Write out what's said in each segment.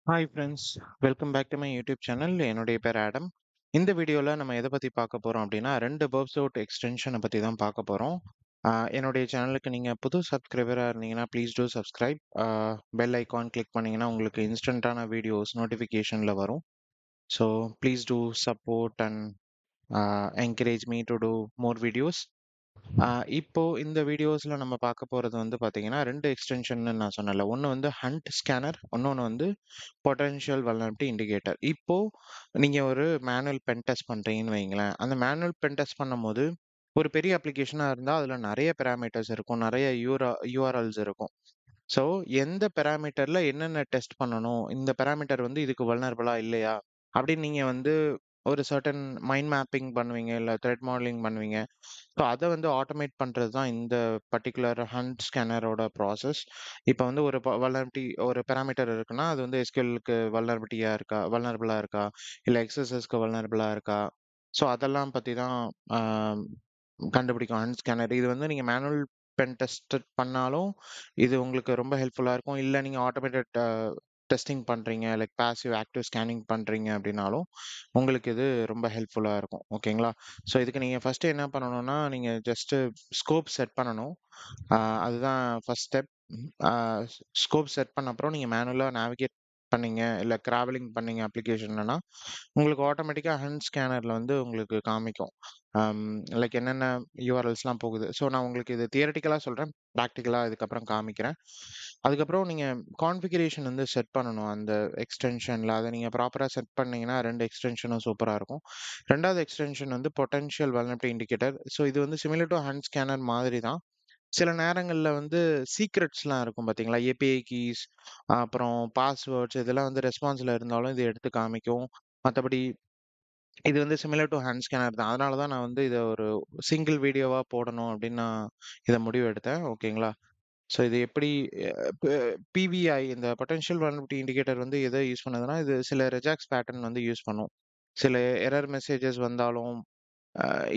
Hi friends, welcome back to my YouTube channel. என்னுடைய பேர் Adam. இந்த வீடியோவில் நம்ம எதை பற்றி பார்க்க போகிறோம் அப்படின்னா ரெண்டு பர்ப்ஸ் அவுட் எக்ஸ்டென்ஷனை பற்றி தான் பார்க்க போகிறோம். என்னுடைய சேனலுக்கு நீங்கள் புது சப்ஸ்கிரைபராக இருந்தீங்கன்னா please do subscribe. Bell icon click பண்ணிங்கன்னா உங்களுக்கு இன்ஸ்டண்ட்டான வீடியோஸ் நோட்டிஃபிகேஷனில் வரும். So please do support and encourage me to do more videos. இப்போ இந்த வீடியோஸ்ல நம்ம பார்க்க போறது வந்து பாத்தீங்கன்னா 2 எக்ஸ்டென்ஷன்னு நான் சொன்னேன்ல. ஒண்ணு வந்து ஹண்ட் ஸ்கேனர், இன்னொன்னு வந்து பொட்டன்ஷியல் வல்னரபிலிட்டி இண்டிகேட்டர். இப்போ நீங்க ஒரு மேனுவல் பென் டெஸ்ட் பண்றீங்கன்னு வைங்களேன். அந்த மேனுவல் பென் டெஸ்ட் பண்ணும்போது ஒரு பெரிய அப்ளிகேஷனா இருந்தா அதுல நெறைய பாராமீட்டர்ஸ் இருக்கும். நெறைய யூஆர்எல்ஸ் இருக்கும். ஸோ எந்த பாராமீட்டர்ல என்னென்ன டெஸ்ட் பண்ணணும்? இந்த பாராமீட்டர் வந்து இதுக்கு வல்னரபிளா இல்லையா? அப்படின்னு நீங்க வந்து ஒரு சர்டன் மைண்ட் மேப்பிங் பண்ணுவீங்க, இல்ல த்ரெட் மாடலிங் பண்ணுவீங்க. ஸோ அத வந்து ஆட்டோமேட் பண்றது தான் இந்த பர்ட்டிகுலர் ஹண்ட் ஸ்கேனரோட ப்ராசஸ். இப்ப வந்து ஒரு வல்னரபிலிட்டி ஒரு பாராமீட்டர் இருக்குன்னா, அது வந்து எஸ்கியூஎல்க்கு வல்னரபிளா இருக்கா? இல்ல எக்ஸ்எஸ்எஸ்க்கு வல்னரபிளா இருக்கா? ஸோ அதெல்லாம் பத்தி தான் ஆ கண்டுபிடிக்கும் ஹண்ட் ஸ்கேனர். இது வந்து நீங்க மேனுவல் பென் டெஸ்ட் பண்ணாலும், இது உங்களுக்கு ரொம்ப ஹெல்ப்ஃபுல்லா இருக்கும். இல்ல நீங்க ஆட்டோமேட்டட் டெஸ்டிங் பண்றீங்க, லைக் பாசிவ், ஆக்டிவ் ஸ்கேனிங் பண்றீங்க அப்படின்னாலும், உங்களுக்கு இது ரொம்ப ஹெல்ப்ஃபுல்லா இருக்கும். ஓகேங்களா? ஸோ இதுக்கு நீங்க ஃபர்ஸ்ட்டு என்ன பண்ணணும்னா, நீங்க ஜஸ்ட்டு ஸ்கோப் செட் பண்ணணும். ஆ அதுதான் ஃபர்ஸ்ட் ஸ்டெப். ஆ ஸ்கோப் செட் பண்ண அப்புறம் நீங்க மேனுவலா நேவிகேட் பண்ணீங்க, இல்ல கிராவலிங் பண்ணீங்க அப்ளிகேஷன்லனா, உங்களுக்கு ஆட்டோமேட்டிக்கா ஹண்ட் ஸ்கேனர்ல வந்து உங்களுக்கு காமிக்கும். அம் லைக் என்னென்ன யூஆர்எல்ஸ்லாம் போகுது. ஸோ நான் உங்களுக்கு இது தியரட்டிக்கலா சொல்றேன். பிராக்டிகலா இதுக்கப்புறம் காமிக்கிறேன். அதுக்கப்புறம் நீங்க கான்ஃபிகரேஷன் வந்து செட் பண்ணணும் அந்த எக்ஸ்டென்ஷன்ல. அத நீங்க ப்ராப்பரா செட் பண்ணீங்கன்னா 2 எக்ஸ்டென்ஷனும் சூப்பரா இருக்கும். 2வது எக்ஸ்டென்ஷன் வந்து பொட்டன்ஷியல் வல்னரபிலிட்டி இண்டிகேட்டர். ஸோ இது வந்து சிமிலர் டூ ஹண்ட் ஸ்கேனர் மாதிரி தான். சில நேரங்கள்ல வந்து சீக்ரெட்ஸ்லாம் இருக்கும் பார்த்தீங்களா? ஏபிஐ கீஸ், அப்புறம் பாஸ்வேர்ட்ஸ் இதெல்லாம் வந்து ரெஸ்பான்ஸ்ல இருந்தாலும் இது எடுத்து காமிக்கும். மத்தபடி இது வந்து சிமிலர் டூ ஹேண்ட் ஸ்கேனர் தான். அதனால தான் நான் வந்து இத ஒரு சிங்கிள் வீடியோவா போடணும் அப்படின்னு நான் இத முடிவு எடுத்தேன். ஓகேங்களா? ஸோ இது எப்படி ப பிவிஐ இந்த பொட்டன்ஷியல் வல்னரபிலிட்டி இண்டிகேட்டர் வந்து எத யூஸ் பண்ணுதுன்னா, இது சில ரெஜாக்ஸ் பேட்டர்ன் வந்து யூஸ் பண்ணும். சில எரர் மெசேஜஸ் வந்தாலும்,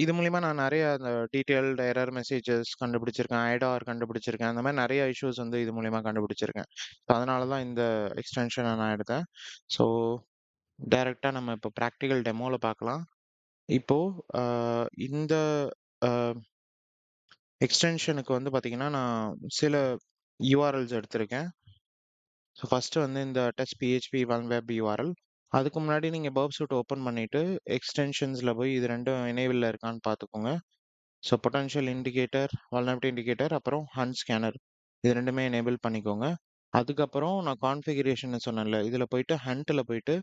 இது மூலியமா நான் நெறைய அந்த டீட்டெயில்டு எரர் மெசேஜஸ் கண்டுபிடிச்சிருக்கேன். ஐடார் கண்டுபிடிச்சிருக்கேன். அந்த மாரி நெறைய இஷ்யூஸ் வந்து இது மூலியமா கண்டுபிடிச்சிருக்கேன். ஸோ அதனால தான் இந்த எக்ஸ்டென்ஷன நான் எடுத்தேன். ஸோ டைரக்ட்டா நம்ம இப்போ பிராக்டிகல் டெமோல பார்க்கலாம். இப்போ அ இந்த அ எக்ஸ்டென்ஷனுக்கு வந்து பார்த்தீங்கன்னா, நான் சில யூஆர்எல்ஸ் எடுத்திருக்கேன். ஸோ ஃபர்ஸ்ட்டு வந்து இந்த test PHP one web URL. அதுக்கு முன்னாடி நீங்க பர்ப் சூட் ஓப்பன் பண்ணிட்டு, எக்ஸ்டென்ஷன்ஸ்ல போய் இது 2ம் எனேபிள்ல இருக்கான்னு பார்த்துக்கோங்க. So potential indicator, vulnerability indicator, அப்புறம் ஹண்ட் ஸ்கேனர். இது 2மே எனேபிள் பண்ணிக்கோங்க. அதுக்கப்புறம் நான் கான்ஃபிகரேஷன்னு சொன்னேன்ல, இதில போயிட்டு ஹண்ட்ல போயிட்டு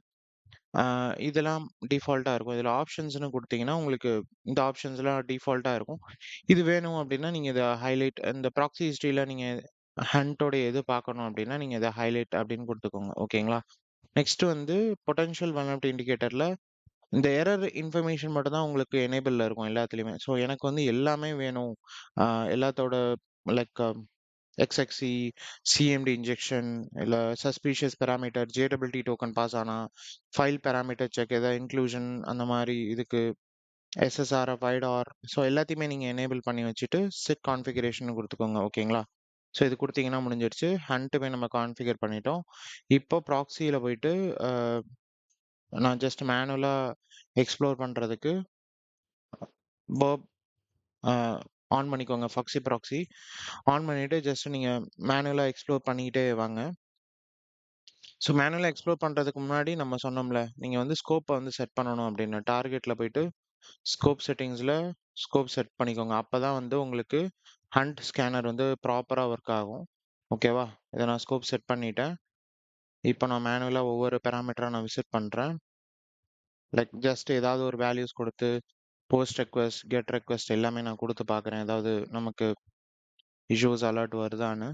ஆ இதெல்லாம் டிஃபால்ட்டா இருக்கும். இதில ஆப்ஷன்ஸ்ன்னு குடுத்தீங்கன்னா, உங்களுக்கு இந்த ஆப்ஷன்ஸ்லாம் டிஃபால்ட்டா இருக்கும். இது வேணும் அப்டின்னா, நீங்க இத ஹைலைட் இந்த ப்ராக்ஸி ஹிஸ்டரில நீங்க ஹண்டோட எது பார்க்கணும் அப்டின்னா, நீங்க இத ஹைலைட் அப்டின்னு குடுத்துக்கோங்க. ஓகேங்களா? நெக்ஸ்ட் வந்து பொட்டன்ஷியல் வல்னரபிலிட்டி இண்டிகேட்டர்ல இந்த எரர் இன்ஃபர்மேஷன் மட்டும் தான் உங்களுக்கு எனேபிள்ல இருக்கும் எல்லாத்துலயுமே. ஸோ எனக்கு வந்து எல்லாமே வேணும். ஆ எல்லாத்தோட லைக் எக்ஸ்எக்ஸி, சிஎம்டி இன்ஜெக்ஷன், இல்ல சஸ்பீஷியஸ் பாராமீட்டர், ஜேடபிலிட்டி டோக்கன் பாஸ் ஆனா, ஃபைல் பாராமீட்டர் செக் ஏதாவது இன்க்ளூஷன் அந்த மாரி இதுக்கு எஸ்எஸ்ஆர், வைடார் ஸோ எல்லாத்தையுமே நீங்க எனேபிள் பண்ணி வச்சுட்டு செட் கான்ஃபிகரேஷன் குடுத்துக்கோங்க. ஓகேங்களா? ஸோ இது குடுத்தீங்கன்னா முடிஞ்சிருச்சு. ஹண்ட்டுமே நம்ம கான்ஃபிகர் பண்ணிட்டோம். இப்போ ப்ராக்ஸில போயிட்டு அ நான் ஜஸ்ட் மேனுவலா எக்ஸ்ப்ளோர் பண்றதுக்கு பர்ப் அ ஆன் பண்ணிக்கோங்க. ஃபக்ஸி ப்ராக்ஸி ஆன் பண்ணிட்டு ஜஸ்ட் நீங்க மேனுவலா எக்ஸ்ப்ளோர் பண்ணிக்கிட்டே வாங்க. ஸோ மேனுவலா எக்ஸ்ப்ளோர் பண்றதுக்கு முன்னாடி நம்ம சொன்னோம்ல, நீங்க வந்து ஸ்கோப்ப வந்து செட் பண்ணணும் அப்படின்னு. டார்கெட்ல போயிட்டு ஸ்கோப் செட்டிங்ஸ்ல ஸ்கோப் செட் பண்ணிக்கோங்க. அப்பதான் வந்து உங்களுக்கு ஹண்ட் ஸ்கேனர் வந்து ப்ராப்பரா ஒர்க் ஆகும். ஓகேவா? இத நான் ஸ்கோப் செட் பண்ணிட்டேன். இப்ப நான் மேனுவலா ஒவ்வொரு பாராமீட்டரா நான் விசிட் பண்றேன். லைக் ஜஸ்ட் ஏதாவது ஒரு வேல்யூஸ் குடுத்து, போஸ்ட் ரெக்வெஸ்ட், கெட் ரெக்வெஸ்ட் எல்லாமே நான் குடுத்து பார்க்குறேன். ஏதாவது நமக்கு இஷ்யூஸ் அலர்ட் வருதான்னு.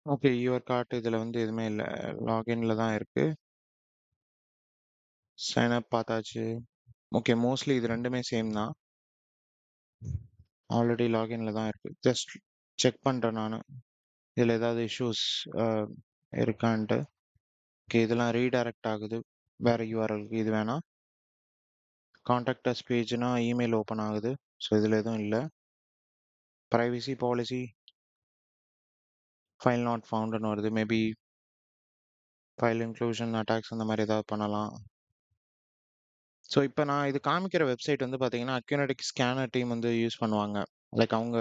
ஓகே. யுவர் கார்ட் இதுல வந்து எதுவுமே இல்ல. லாகின்ல தான் இருக்கு. சைன் அப் பார்த்தாச்சு. ஓகே. மோஸ்ட்லி இது 2மே சேம் தான். ஆல்ரெடி லாகின்ல தான் இருக்கு. ஜஸ்ட் செக் பண்றேன் நானு. இதுல ஏதாவது இஷ்யூஸ் அ இருக்கான்ட்டு. ஓகே. இதெல்லாம் ரீடைரக்ட் ஆகுது. வேற யூஆர்எல்க்கு இது வேணாம். கான்டாக்ட் அஸ் பேஜ்னா இமெயில் ஓப்பன் ஆகுது. ஸோ இதுல எதுவும் இல்ல. பிரைவசி பாலிசி ஃபைல் நாட் ஃபவுண்டுன்னு வருது. மேபி ஃபைல் இன்க்ளூஷன் அட்டாக்ஸ் அந்த மாதிரி ஏதாவது பண்ணலாம். ஸோ இப்போ நான் இது காமிக்கிற வெப்சைட் வந்து பார்த்தீங்கன்னா அக்யூனடிக் ஸ்கேனர் டீம் வந்து யூஸ் பண்ணுவாங்க. லைக் அவங்க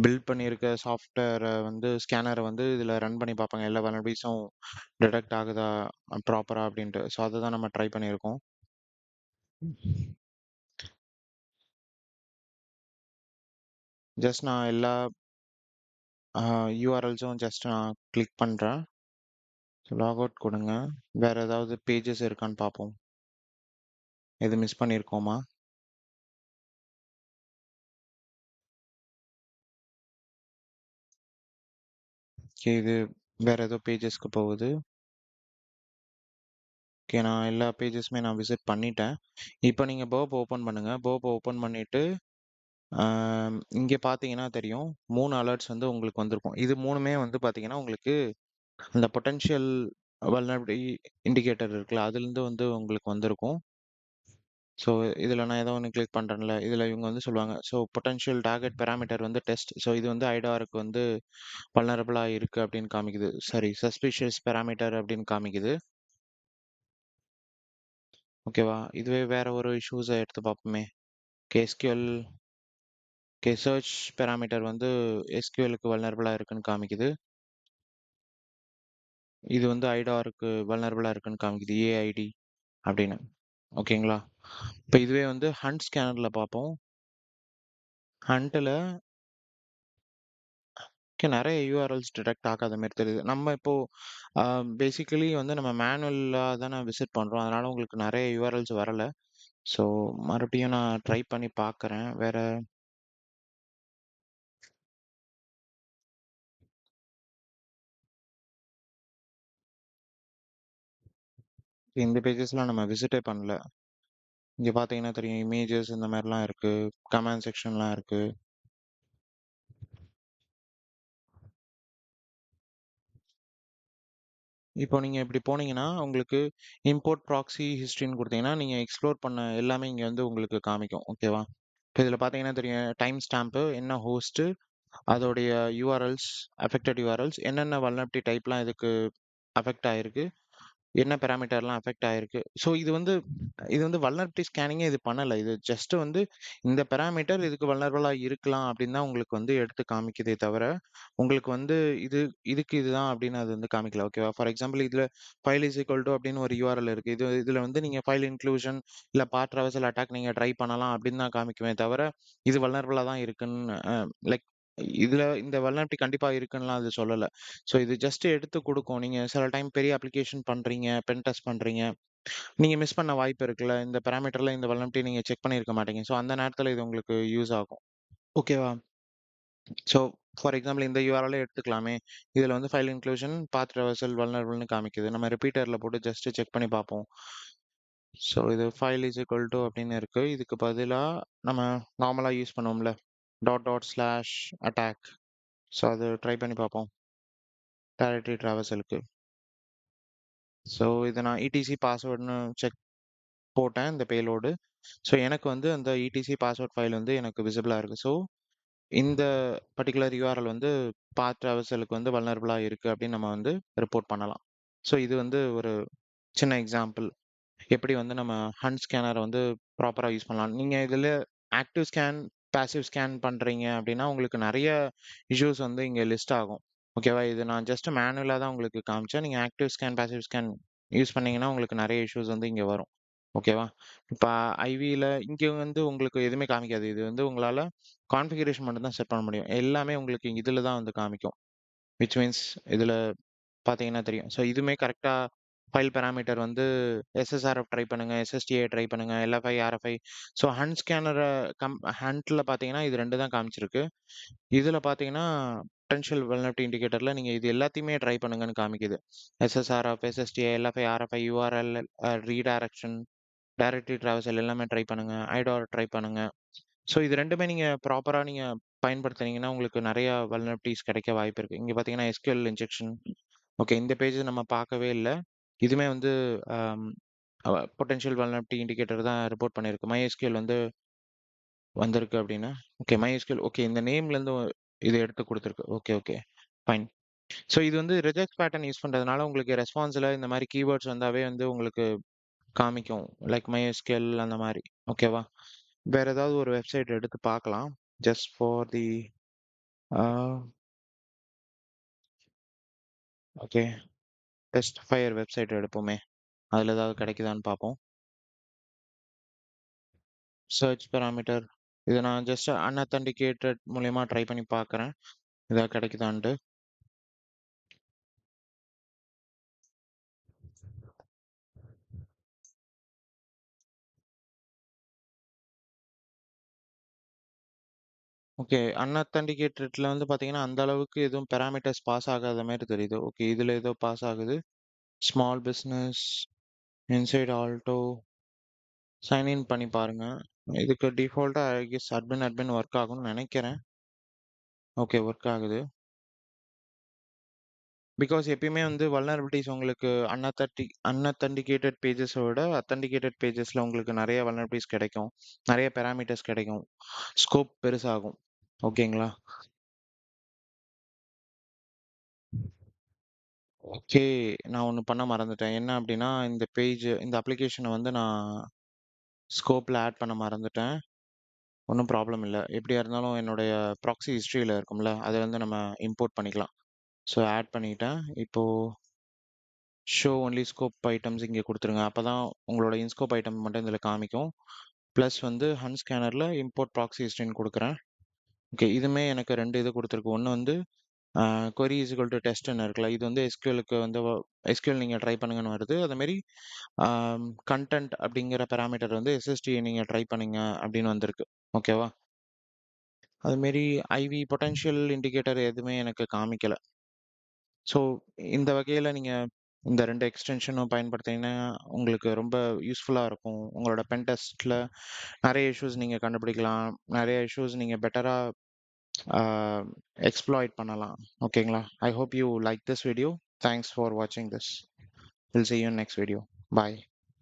பில்ட் பண்ணியிருக்க சாஃப்ட்வேரை வந்து ஸ்கேனரை வந்து இதில் ரன் பண்ணி பார்ப்பாங்க எல்லா வல்னரபிலிட்டிஸும் டிடெக்ட் ஆகுதா ப்ராப்பரா அப்படின்ட்டு. ஸோ அதை தான் நம்ம ட்ரை பண்ணியிருக்கோம். ஜஸ்ட் நான் எல்லா யூஆர்எல்ஸும் ஜஸ்ட் நான் கிளிக் பண்ணுறேன். லாக் அவுட் கொடுங்க. வேற ஏதாவது பேஜஸ் இருக்கான்னு பார்ப்போம். எது மிஸ் பண்ணியிருக்கோமா? ஓகே, இது வேற ஏதோ பேஜஸ்க்கு போகுது. ஓகே, நான் எல்லா பேஜஸுமே நான் விசிட் பண்ணிட்டேன். இப்போ நீங்கள் பர்ப் ஓப்பன் பண்ணுங்க. பர்ப் ஓப்பன் பண்ணிட்டு இங்கே பார்த்தீங்கன்னா தெரியும் 3 அலர்ட்ஸ் வந்து உங்களுக்கு வந்திருக்கும். இது 3மே வந்து பார்த்தீங்கன்னா உங்களுக்கு அந்த பொட்டன்ஷியல் வல்னரபிலிட்டி இண்டிகேட்டர் இருக்குல்ல, அதுலேருந்து வந்து உங்களுக்கு வந்திருக்கும். ஸோ இதில் நான் ஏதோ ஒன்று கிளிக் பண்ணுறேன்ல, இதில் இவங்க வந்து சொல்லுவாங்க. ஸோ பொட்டன்ஷியல் டார்கெட் பேராமீட்டர் வந்து டெஸ்ட். ஸோ இது வந்து ஐடாருக்கு வந்து வல்னரபிளாக இருக்குது அப்படின்னு காமிக்குது. சாரி, சஸ்பிஷியஸ் பேராமீட்டர் அப்படின்னு காமிக்குது. ஓகேவா? இதுவே வேற ஒரு இஷ்யூஸை எடுத்து பார்ப்போமே. எஸ்கியூஎல் சர்ச் பேராமீட்டர் வந்து எஸ்கியூஎலுக்கு வல்னரபிளாக இருக்குன்னு காமிக்குது. இது வந்து ஐடாருக்கு வல்னரபிளாக இருக்குன்னு காமிக்குது, ஏஐடி அப்படின்னு. ஓகேங்களா? இப்போ இதுவே வந்து ஹண்ட் ஸ்கேனரில் பார்ப்போம். ஹண்ட்டில் நிறைய யூஆர்எல்ஸ் டிடெக்ட் ஆகாத மாதிரி தெரியுது. நம்ம இப்போ பேசிக்கலி வந்து நம்ம மேனுவலாக தானே விசிட் பண்ணுறோம். அதனால உங்களுக்கு நிறைய யூஆர்எல்ஸ் வரல. ஸோ மறுபடியும் நான் ட்ரை பண்ணி பார்க்குறேன். வேற இந்த பேஜஸ்லாம் நம்ம விசிட்டே பண்ணல. இங்கே பார்த்தீங்கன்னா தெரியும், இமேஜஸ் இந்த மாதிரிலாம் இருக்கு, கமெண்ட் செக்ஷன்லாம் இருக்கு. இப்போ நீங்க இப்படி போனீங்கன்னா, உங்களுக்கு இம்போர்ட் ப்ராக்ஸி ஹிஸ்ட்ரின்னு குடுத்தீங்கன்னா, நீங்க எக்ஸ்ப்ளோர் பண்ண எல்லாமே இங்க வந்து உங்களுக்கு காமிக்கும். ஓகேவா? இப்ப இதுல பார்த்தீங்கன்னா தெரியும், டைம் ஸ்டாம்ப்பு, என்ன ஹோஸ்ட்டு, அதோடைய யூஆர்எல்ஸ், அஃபெக்டட் யூஆர்எல்ஸ், என்னென்ன வல்னரபிலிட்டி டைப்லாம் இதுக்கு அஃபெக்ட் ஆயிருக்கு, என்ன பாராமீட்டர்லாம் அஃபெக்ட் ஆயிருக்கு. ஸோ இது வந்து வல்னரபிலிட்டி ஸ்கேனிங்கே இது பண்ணல. இது ஜஸ்ட் வந்து இந்த பாராமீட்டர் இதுக்கு வல்னரபிளா இருக்கலாம் அப்படின்னு தான் உங்களுக்கு வந்து எடுத்து காமிக்குதே தவிர, உங்களுக்கு வந்து இது இதுக்கு இதுதான் அப்படின்னு அது வந்து காமிக்கல. ஓகேவா? ஃபார் எக்ஸாம்பிள் இதுல ஃபைல் இஸ் ஈக்குவல் டூ அப்படின்னு ஒரு யூஆர்எல் இருக்கு. இதுல வந்து நீங்க ஃபைல் இன்க்ளூஷன் இல்ல பாத் ட்ராவர்சல் அட்டாக் நீங்க ட்ரை பண்ணலாம் அப்படின்னு தான் காமிக்குமே தவிர, இது வல்னரபிளா தான் இருக்குன்னு லைக் இதுல இந்த வல்னரபிலிட்டி கண்டிப்பா இருக்குன்னுலாம் அது சொல்லல. ஸோ இது ஜஸ்ட் எடுத்து குடுக்கும். நீங்க சில டைம் பெரிய அப்ளிகேஷன் பண்றீங்க, பென் டெஸ்ட் பண்றீங்க. நீங்க மிஸ் பண்ண வாய்ப்பு இருக்குல்ல. இந்த பாராமீட்டர்ல இந்த வல்னரபிலிட்டி நீங்க செக் பண்ணியிருக்க மாட்டீங்க. ஸோ அந்த நேரத்துல இது உங்களுக்கு யூஸ் ஆகும். ஓகேவா? ஸோ ஃபார் எக்ஸாம்பிள் இந்த யூஆர்எல்லே எடுத்துக்கலாமே. இதுல வந்து ஃபைல் இன்க்ளூஷன், பாத் ரிவர்சல் வல்னரபிள்னு காமிக்குது. நம்ம ரிப்பீட்டர்ல போட்டு ஜஸ்ட் செக் பண்ணி பார்ப்போம். ஸோ இது ஃபைல் இஸ் ஈக்குவல் டூ அப்படின்னு இருக்கு. இதுக்கு பதிலா நம்ம நார்மலா யூஸ் பண்ணுவோம்ல. Dot dot slash attack. So அது ட்ரை பண்ணி பார்ப்போம். டைரக்டரி ட்ராவர்சலுக்கு. ஸோ இத நான் இடிசி பாஸ்வேர்ட்ன்னு போட்டேன் இந்த பேலோடு. ஸோ எனக்கு வந்து அந்த இடிசி பாஸ்வேர்ட் ஃபைல் வந்து எனக்கு விசிபிளா இருக்கு. ஸோ இந்த பர்ட்டிகுலர் யூஆர்எல் வந்து பாத் ட்ராவர்சலுக்கு வந்து வல்னரபிளா இருக்கு அப்படின்னு நம்ம வந்து ரிப்போர்ட் பண்ணலாம். ஸோ இது வந்து ஒரு சின்ன எக்ஸாம்பிள். எப்படி வந்து நம்ம ஹண்ட் ஸ்கேனரை வந்து ப்ராப்பரா யூஸ் பண்ணலாம். நீங்க இதுல ஆக்டிவ் ஸ்கேன், பாசிவ் ஸ்கேன் பண்றீங்க அப்படின்னா, உங்களுக்கு நெறைய இஷ்யூஸ் வந்து இங்க லிஸ்ட் ஆகும். ஓகேவா? இது நான் ஜஸ்ட் மேனுவலா தான் உங்களுக்கு காமிச்சேன். நீங்க active scan, passive scan use பண்ணீங்கன்னா, உங்களுக்கு நெறைய இஷ்யூஸ் வந்து இங்க வரும். ஓகேவா? இப்ப ஐவில இங்க வந்து உங்களுக்கு எதுவுமே காமிக்காது. இது வந்து உங்களால கான்ஃபிகரேஷன் மட்டும் தான் செட் பண்ண முடியும். எல்லாமே உங்களுக்கு இதுல தான் வந்து காமிக்கும். விச் மீன்ஸ் இதுல பார்த்தீங்கன்னா தெரியும். ஸோ இதுவுமே கரெக்ட்டா ஃபைல் பாராமீட்டர் வந்து எஸ்எஸ்ஆர்எஃப் ட்ரை பண்ணுங்க, எஸ்எஸ்டிஐ ட்ரை பண்ணுங்க, எல்எஃப்ஐ, ஆர்எஃப்ஐ. ஸோ ஹண்ட் ஸ்கேனர ஹண்ட்ல பார்த்தீங்கன்னா இது 2 தான் காமிச்சிருக்கு. இதுல பார்த்தீங்கன்னா பொட்டன்ஷியல் வல்னரபிலிட்டி இண்டிகேட்டர்ல நீங்க இது எல்லாத்தையுமே ட்ரை பண்ணுங்கன்னு காமிக்குது. SSRF, SSTI, LFI, RFI, URL, redirection, directory traversal எல்லாமே ட்ரை பண்ணுங்க. ஐடார் ட்ரை பண்ணுங்க. ஸோ இது 2மே நீங்க ப்ராப்பரா நீங்க பயன்படுத்துனீங்கன்னா, உங்களுக்கு நெறைய வல்னரபிலிட்டீஸ் கிடைக்க வாய்ப்பு இருக்கு. இங்க பார்த்தீங்கன்னா, எஸ்கியூஎல் இன்ஜெக்ஷன். ஓகே. இந்த பேஜ் நம்ம பார்க்கவே இல்ல. இதுவுமே வந்து அம் பொட்டன்ஷியல் வல்னரபிலிட்டி இண்டிகேட்டர் தான் ரிப்போர்ட் பண்ணியிருக்கு. MySQL வந்து வந்திருக்கு அப்படின்னு. Okay, MySQL. ஓகே, இந்த நேம்லேருந்து இது எடுத்து குடுத்துருக்கு. Okay, okay. ஃபைன். ஸோ இது வந்து ரிஜெக்ட் பேட்டர்ன் யூஸ் பண்றதுனால உங்களுக்கு ரெஸ்பான்ஸ்ல இந்த மாரி கீவேர்ட்ஸ் வந்தாவே வந்து உங்களுக்கு காமிக்கும். லைக் MySQL அந்த மாரி. ஓகேவா? வேற ஏதாவது ஒரு வெப்சைட் எடுத்து பார்க்கலாம். Just for the ah okay. Test fire website எடுப்போமே. அதுல ஏதாவது கிடைக்குதான்னு பார்ப்போம். Search parameter. இத நான் ஜஸ்ட் அன்அத்தென்டிகேட்டட் மூலியமா ட்ரை பண்ணி பார்க்குறேன். ஏதாவது கிடைக்குதான்ட்டு. ஓகே. அன்அத்தென்டிகேட்டட்ல வந்து பார்த்தீங்கன்னா, அந்த அளவுக்கு எதுவும் பாராமீட்டர்ஸ் பாஸ் ஆகாத மாரி தெரியுது. ஓகே. இதுல ஏதோ பாஸ் ஆகுது. Small business, inside Alto, sign in பண்ணி பாருங்க. இதுக்கு டிஃபால்ட்டா ஐ கெஸ் அட்மின் ஒர்க் ஆகும்னு நெனைக்கிறேன். ஓகே, ஒர்க் ஆகுது. பிகாஸ் எப்பயுமே வந்து வல்னரபிலிட்டீஸ் உங்களுக்கு அன்அத்தென்டிகேட்டட் பேஜஸ விட அத்தென்டிகேட்டட் பேஜஸ்ல உங்களுக்கு நெறைய வல்னரபிலிட்டீஸ் கிடைக்கும். நெறைய பாராமீட்டர்ஸ் கிடைக்கும். ஸ்கோப் பெருசாகும். ஓகேங்களா? ஓகே. நான் ஒண்ணு பண்ண மறந்துட்டேன். என்ன அப்டின்னா, இந்த அப்ளிகேஷன வந்து நான் ஸ்கோப்ல ஆட் பண்ண மறந்துட்டேன். ஒண்ணும் ப்ராப்ளம் இல்ல. எப்படியா இருந்தாலும் என்னுடைய ப்ராக்ஸி ஹிஸ்டரியில இருக்கும்ல, அத வந்து நம்ம இம்போர்ட் பண்ணிக்கலாம். ஸோ ஆட் பண்ணிட்டேன். இப்போ ஷோ ஒன்லி ஸ்கோப் ஐட்டம்ஸ் இங்க குடுத்துருங்க. அப்பதான் உங்களோட இன்ஸ்கோப் ஐட்டம் மட்டும் இதுல காமிக்கும். பிளஸ் வந்து ஹன் ஸ்கேனர்ல இம்போர்ட் ப்ராக்ஸி ஹிஸ்டரின்னு குடுக்குறேன். ஓகே. இதுமே எனக்கு 2 இது குடுத்துருக்கு. ஒண்ணு வந்து query is equal to testன்னு இருக்குல்ல. இது வந்து SQLக்கு வந்து SQL நீங்க ட்ரை பண்ணுங்கன்னு வருது. அதே மாரி கன்டென்ட் அப்படிங்கிற பாராமீட்டர் வந்து SST நீங்க ட்ரை பண்ணுங்க அப்படின்னு வந்திருக்கு. ஓகேவா? அது மாரி IV பொட்டன்ஷியல் இண்டிகேட்டர் எதுவுமே எனக்கு காமிக்கல. ஸோ இந்த வகையில நீங்க இந்த 2 எக்ஸ்டென்ஷனும் பயன்படுத்தினீங்கன்னா, உங்களுக்கு ரொம்ப யூஸ்ஃபுல்லா இருக்கும். உங்களோட பென் டெஸ்ட்ல நெறைய இஷ்யூஸ் நீங்க கண்டுபிடிக்கலாம். நெறைய இஷ்யூஸ் நீங்க பெட்டரா ஆ எக்ஸ்ப்ளாய்ட் பண்ணலாம். ஓகேங்களா? I hope you like this video. Thanks for watching this. We'll see you in next video. Bye.